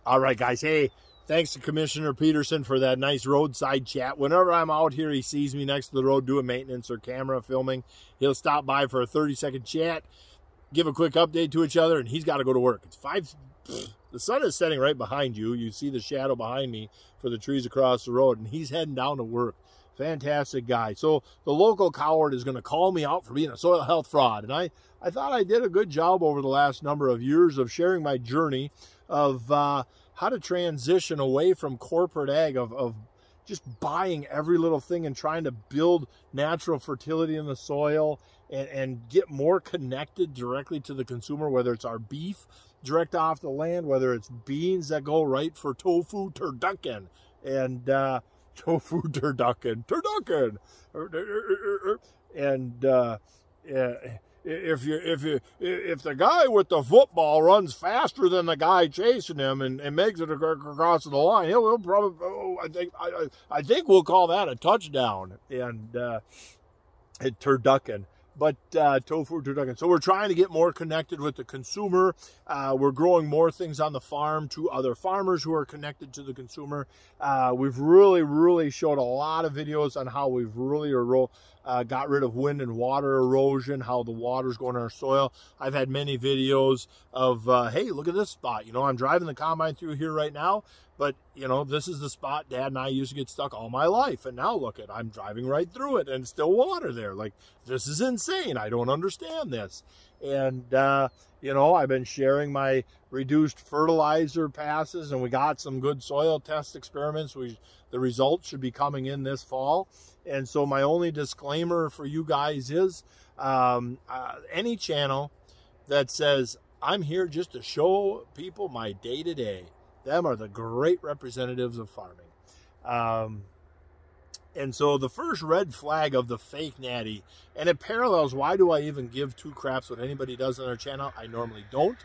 All right, guys. Hey, thanks to Commissioner Peterson for that nice roadside chat. Whenever I'm out here, he sees me next to the road doing maintenance or camera filming. He'll stop by for a 30-second chat, give a quick update to each other, and he's got to go to work. It's 5. The sun is setting right behind you. You see the shadow behind me for the trees across the road, and he's heading down to work. Fantastic guy. So the local coward is going to call me out for being a soil health fraud. And I thought I did a good job over the last number of years of sharing my journey of how to transition away from corporate ag, of just buying every little thing and trying to build natural fertility in the soil and get more connected directly to the consumer, whether it's our beef direct off the land, whether it's beans that go right for tofu, turducken, and tofu, turducken, and if the guy with the football runs faster than the guy chasing him and makes it across the line, he'll probably, I think we'll call that a touchdown. And turducken. But tofu, turducken. So we're trying to get more connected with the consumer. We're growing more things on the farm to other farmers who are connected to the consumer. We've really showed a lot of videos on how we've really got rid of wind and water erosion, how the water's going in our soil. I've had many videos of, hey, look at this spot. You know, I'm driving the combine through here right now, but, you know, this is the spot Dad and I used to get stuck all my life. And now look I'm driving right through it and still water there. Like, this is insane. I don't understand this. And, you know, I've been sharing my reduced fertilizer passes, and we got some good soil test experiments. The results should be coming in this fall. And so my only disclaimer for you guys is any channel that says, I'm here just to show people my day-to-day, them are the great representatives of farming. And so the first red flag of the fake natty, and it parallels, why do I even give two craps what anybody does on their channel? I normally don't,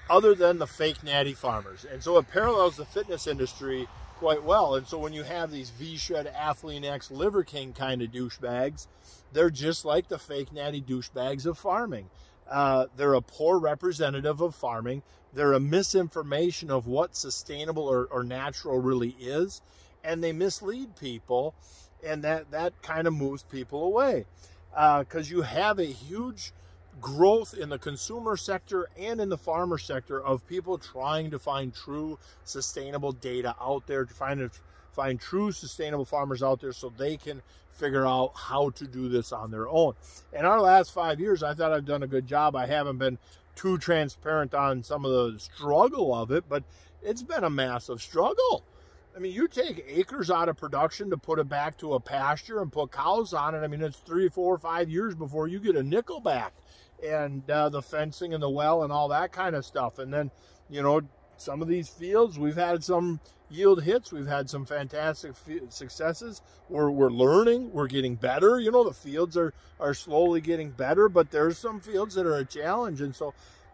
other than the fake natty farmers. And so it parallels the fitness industry quite well. And so when you have these V-Shred, Athlean X, Liver King kind of douchebags, they're just like the fake natty douchebags of farming. They're a poor representative of farming. They're a misinformation of what sustainable or natural really is. And they mislead people, and that kind of moves people away. Because you have a huge growth in the consumer sector and in the farmer sector of people trying to find true sustainable data out there, to find true sustainable farmers out there so they can figure out how to do this on their own. In our last 5 years, I thought I've done a good job. I haven't been too transparent on some of the struggle of it, but it's been a massive struggle. I mean, you take acres out of production to put it back to a pasture and put cows on it. I mean, it's 3, 4, 5 years before you get a nickel back. And the fencing and the well and all that kind of stuff. And then, you know, some of these fields, we've had some yield hits. We've had some fantastic successes. We're learning. We're getting better. You know, the fields are slowly getting better, but there's some fields that are a challenge. And so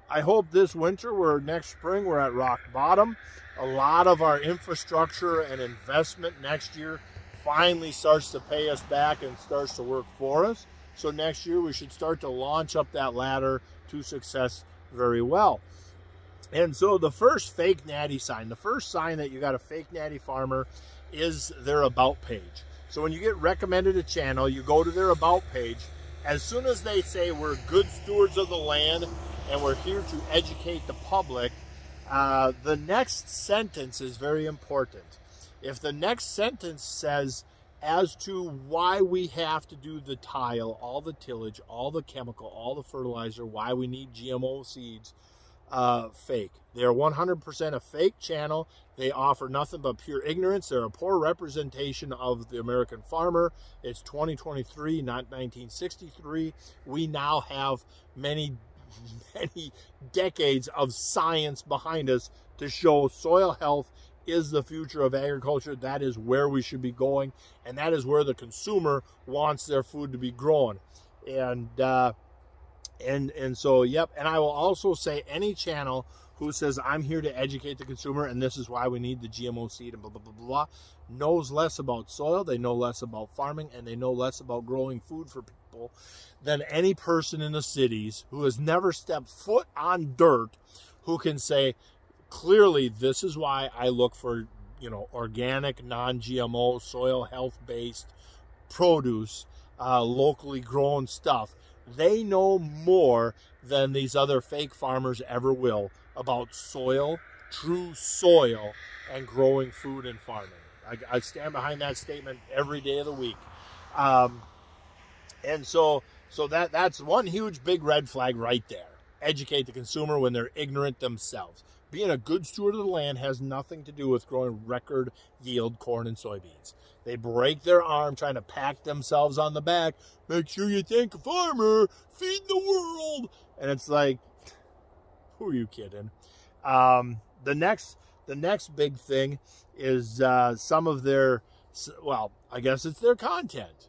I hope this winter, next spring, we're at rock bottom. A lot of our infrastructure and investment next year finally starts to pay us back and starts to work for us. So next year we should start to launch up that ladder to success very well. And so the first fake natty sign, the first sign that you got a fake natty farmer, is their about page. So when you get recommended a channel, you go to their about page. As soon as they say we're good stewards of the land and we're here to educate the public, the next sentence is very important. If the next sentence says, as to why we have to do the tile, all the tillage, all the chemical, all the fertilizer, why we need GMO seeds, fake. They're 100% a fake channel. They offer nothing but pure ignorance. They're a poor representation of the American farmer. It's 2023, not 1963. We now have many decades of science behind us to show soil health is the future of agriculture. That is where we should be going, and that is where the consumer wants their food to be grown. And so, yep. And I will also say, any channel who says I'm here to educate the consumer and this is why we need the GMO seed and blah blah blah blah knows less about soil, they know less about farming, and they know less about growing food for people than any person in the cities who has never stepped foot on dirt, who can say clearly this is why I look for, you know, organic, non-GMO, soil health-based produce, locally grown stuff. They know more than these other fake farmers ever will about soil, true soil, and growing food and farming. I stand behind that statement every day of the week. And so that's one huge big red flag right there. Educate the consumer when they're ignorant themselves. Being a good steward of the land has nothing to do with growing record yield corn and soybeans. They break their arm trying to pat themselves on the back. Make sure you thank a farmer, feed the world. And it's like, who are you kidding? The next big thing is some of their, well, I guess it's their content.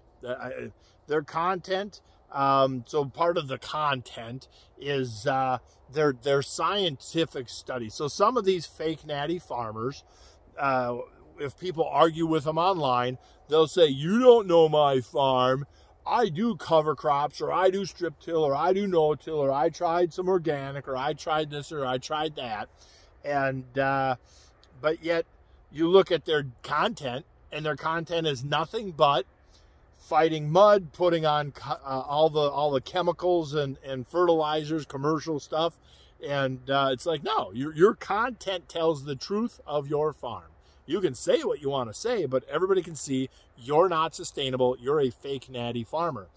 Their content. So part of the content is their scientific studies. So some of these fake natty farmers, if people argue with them online, they'll say, you don't know my farm. I do cover crops, or I do strip till, or I do no-till, or I tried some organic, or I tried this, or I tried that. And but yet you look at their content, and their content is nothing but fighting mud, putting on all the chemicals and fertilizers, commercial stuff. And it's like, no, your content tells the truth of your farm. You can say what you want to say, but everybody can see you're not sustainable. You're a fake natty farmer.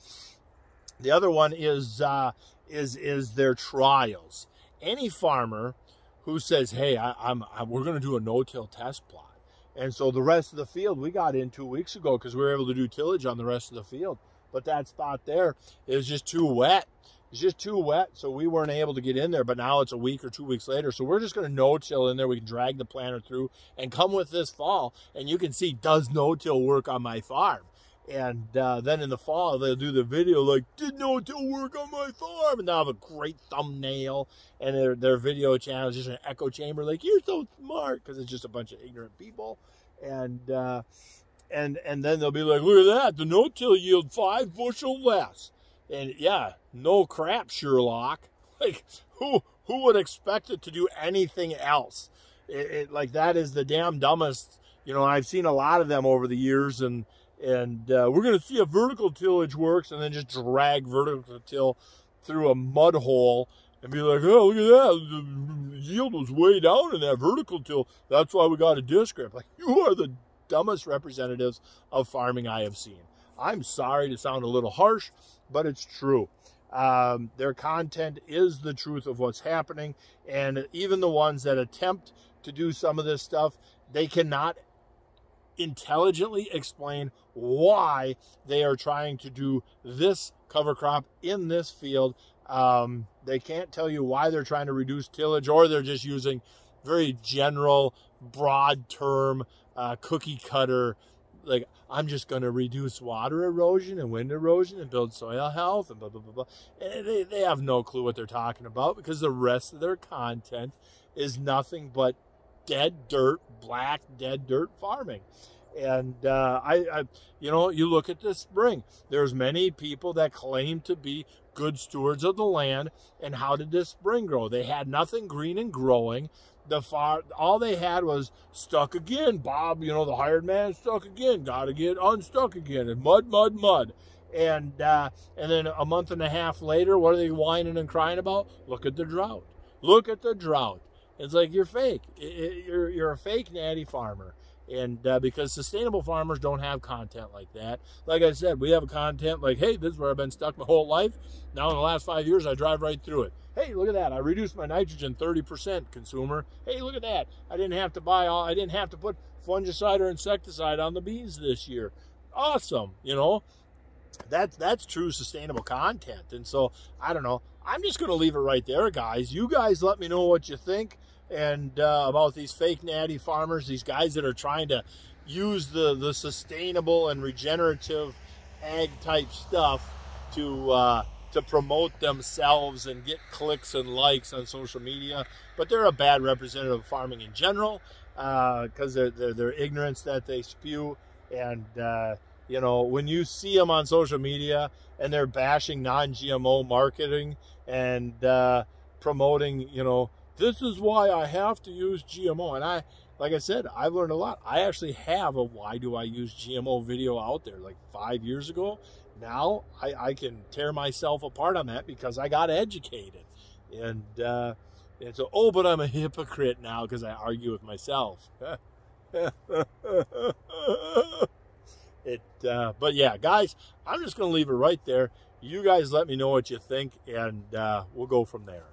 The other one is their trials. Any farmer who says, hey, we're going to do a no-till test plot. And so the rest of the field we got in 2 weeks ago because we were able to do tillage on the rest of the field. But that spot there is just too wet. It's just too wet, so we weren't able to get in there. But now it's a week or 2 weeks later, so we're just going to no-till in there. We can drag the planter through and come with this fall, and you can see, does no-till work on my farm? And then in the fall, they'll do the video like, did no-till work on my farm? And they'll have a great thumbnail, and their video channel is just an echo chamber like, you're so smart, because it's just a bunch of ignorant people. And then they'll be like, look at that, the no-till yield 5 bushel less. And yeah, no crap, Sherlock. Like, who would expect it to do anything else? Like, that is the damn dumbest. You know, I've seen a lot of them over the years, and we're going to see if vertical tillage works, and then just drag vertical till through a mud hole and be like, oh, look at that, the yield was way down in that vertical till. That's why we got a disc grip. Like, you are the dumbest representatives of farming I have seen. I'm sorry to sound a little harsh, but it's true. Their content is the truth of what's happening, and even the ones that attempt to do some of this stuff, they cannot intelligently explain why they are trying to do this cover crop in this field. They can't tell you why they're trying to reduce tillage, or they're just using very general, broad term, cookie cutter, like, I'm just going to reduce water erosion and wind erosion and build soil health and blah, blah, blah, blah. And they have no clue what they're talking about, because the rest of their content is nothing but dead dirt, black dead dirt farming. And you know, you look at this spring, there's many people that claim to be good stewards of the land. And how did this spring grow? They had nothing green and growing. All they had was stuck again. Bob, you know, the hired man, stuck again. Got to get unstuck again. And mud, mud, mud. And then a month and a half later, what are they whining and crying about? Look at the drought. Look at the drought. It's like, you're fake. You're a fake natty farmer. And because sustainable farmers don't have content like that. Like I said, we have a content like, hey, this is where I've been stuck my whole life. Now in the last 5 years, I drive right through it. Hey, look at that. I reduced my nitrogen 30%, consumer. Hey, look at that. I didn't have to put fungicide or insecticide on the beans this year. Awesome. You know, that's true sustainable content. And so, I don't know. I'm just going to leave it right there, guys. You guys let me know what you think. And about these fake natty farmers, these guys that are trying to use the sustainable and regenerative ag type stuff to promote themselves and get clicks and likes on social media. But they're a bad representative of farming in general, because their ignorance that they spew. And you know, when you see them on social media and they're bashing non-GMO marketing and promoting, you know, this is why I have to use GMO. And like I said, I've learned a lot. I actually have a why do I use GMO video out there like 5 years ago. Now I can tear myself apart on that because I got educated. And so, oh, but I'm a hypocrite now because I argue with myself. But yeah, guys, I'm just going to leave it right there. You guys let me know what you think, and we'll go from there.